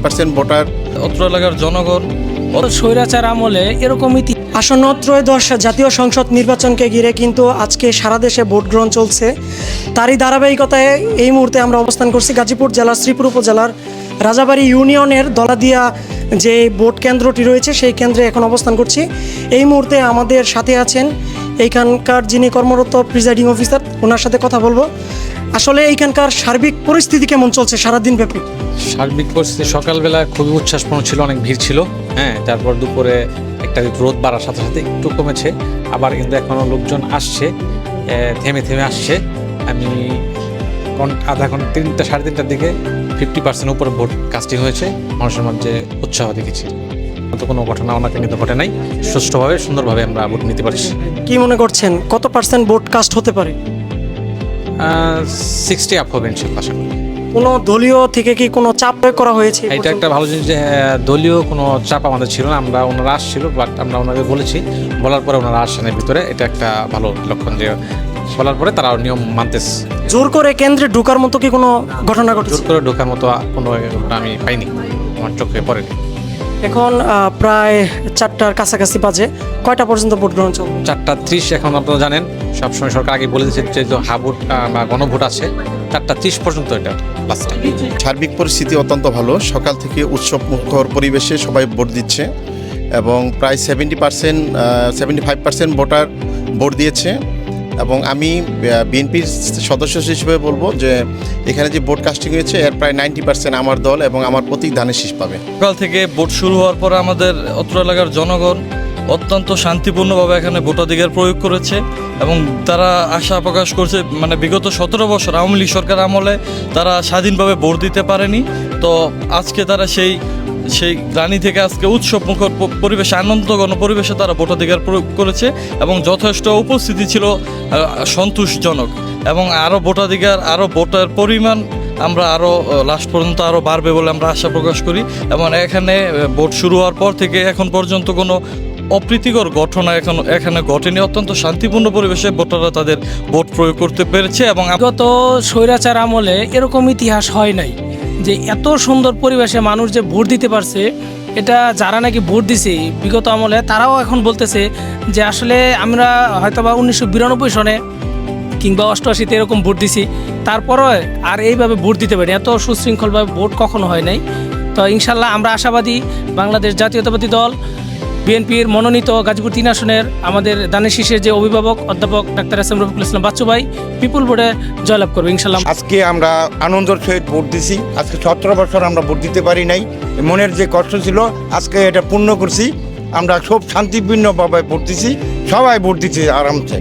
Percent voter. অত্র এলাকার জনগণ স্বৈরাচার আমলে এরকমই আসন্ন ত্রয়োদশ জাতীয় সংসদ নির্বাচনকে ঘিরে কিন্তু আজকে সারা দেশে ভোট গ্রহণ চলছে। তারই ধারাবাহিকতায় এই মুহূর্তে আমরা অবস্থান করছি গাজীপুর জেলার শ্রীপুর উপজেলার রাজাবাড়ী ইউনিয়নের দলাদিয়া যে ভোট কেন্দ্রটি রয়েছে সেই কেন্দ্রে এখন অবস্থান করছি। এই মুহূর্তে আমাদের সাথে আছেন এইখানকার যিনি কর্মরত প্রিজাইডিং অফিসার, ওনার সাথে কথা বলবো। আসলে এইখানকার সার্বিক পরিস্থিতি কেমন চলছে সারাদিন ব্যাপী? সার্বিক পরিস্থিতি সকালবেলা খুবই উচ্ছ্বাসপূর্ণ ছিল, অনেক ভিড় ছিল। তারপর দুপুরে একটা রোদ বাড়ার সাথে সাথে একটু কমেছে, আবার কিন্তু এখনও লোকজন আসছে, থেমে থেমে আসছে। আমি আধা ঘন্টা 3টা সাড়ে 3টার দিকে 50% উপরে ভোট কাস্টিং হয়েছে, মানুষের মধ্যে উৎসাহ দেখেছি। তো কোনো ঘটনা ওনাকে কিন্তু ঘটে নাই, সুষ্ঠুভাবে সুন্দরভাবে আমরা ভোট নিতে পারছি। কি মনে করছেন কত পার্সেন্ট ভোট কাস্ট হতে পারে? 60 আপ হবে ইনশাল্লাহ। কোনো দলীয় থেকে কি কোনো চাপ প্রয়োগ করা হয়েছে? এটা একটা ভালো জিনিস যে দলীয় কোনো চাপ আমাদের ছিল না, ওনারা আসছিল, বাট আমরা ওনাকে বলেছি, বলার পরে ওনারা আসছেন এর ভিতরে। এটা একটা ভালো লক্ষণ যে বলার পরে তারা নিয়ম মানতেছে। জোর করে কেন্দ্রে ঢোকার মতো কি কোনো ঘটনা ঘটেছে? জোর করে ঢোকার মতো কোনো ঘটনা আমি পাইনি, আমার চোখে পড়েনি। এখন প্রায় 4টার কাছাকাছি বাজে, কয়টা পর্যন্ত ভোট গ্রহণ চলবে? 4:30 এখন আপনারা জানেন, সবসময় সরকার আগে বলে দিচ্ছে যে হাভোট বা গণভোট আছে 4:30 পর্যন্ত, এটা লাস্ট। সার্বিক পরিস্থিতি অত্যন্ত ভালো, সকাল থেকে উৎসব মুখর পরিবেশে সবাই ভোট দিচ্ছে এবং প্রায় 75% ভোটার ভোট দিয়েছে। এবং আমি বিএনপির সদস্য হিসেবে বলবো যে এখানে যে ভোট কাস্টিং হয়েছে এর প্রায় 90% আমার দল এবং আমার প্রতীক ধানের শীষ পাবে। সকাল থেকে ভোট শুরু হওয়ার পর আমাদের অত্র এলাকার জনগণ অত্যন্ত শান্তিপূর্ণভাবে এখানে ভোটাধিকার প্রয়োগ করেছে এবং তারা আশা প্রকাশ করছে, মানে বিগত 17 বছর আওয়ামী লীগ সরকার আমলে তারা স্বাধীনভাবে ভোট দিতে পারেনি। তো আজকে তারা সেই গ্লানি থেকে আজকে উৎসবমুখর পরিবেশে, আনন্দঘন পরিবেশে তারা ভোটাধিকার প্রয়োগ করেছে এবং যথেষ্ট উপস্থিতি ছিল সন্তোষজনক। এবং আরও ভোটাধিকার, আরও ভোটের পরিমাণ আমরা আরও লাস্ট পর্যন্ত আরও বাড়বে বলে আমরা আশা প্রকাশ করি। এবং এখানে ভোট শুরু হওয়ার পর থেকে এখন পর্যন্ত কোনো অপ্রীতিকর ঘটনা এখানে ঘটেনি। অত্যন্ত শান্তিপূর্ণ পরিবেশে ভোটাররা তাদের ভোট প্রয়োগ করতে পেরেছে। এবং গত স্বৈরাচার আমলে এরকম ইতিহাস হয় নাই যে এত সুন্দর পরিবেশে মানুষ যে ভোট দিতে পারছে। এটা যারা নাকি ভোট দিছে বিগত আমলে তারাও এখন বলতেছে যে আসলে আমরা হয়তোবা 1992 সনে কিংবা 88-তে এরকম ভোট দিছি, তারপরে আর এইভাবে ভোট দিতে পারি, এত সুশৃঙ্খলভাবে ভোট কখনো হয় নাই। তো ইনশাল্লাহ আমরা আশাবাদী বাংলাদেশ জাতীয়তাবাদী দল বিএনপির মনোনীত গাজীপুর 3 আসনের আমাদের দানের শীষের যে অভিভাবক অধ্যাপক doctor S M Rafiqul Islam Bachchu ভাই পিপুল ভোটে জয়লাভ করবে ইনশাল্লাহ। আজকে আমরা আনন্দের সহিত ভোট দিছি। আজকে 17 বছর আমরা ভোট দিতে পারি নাই, মনের যে কষ্ট ছিল আজকে এটা পূর্ণ করছি। আমরা খুব শান্তিপূর্ণভাবে ভোট দিছি, সবাই ভোট দিচ্ছি আরামসে।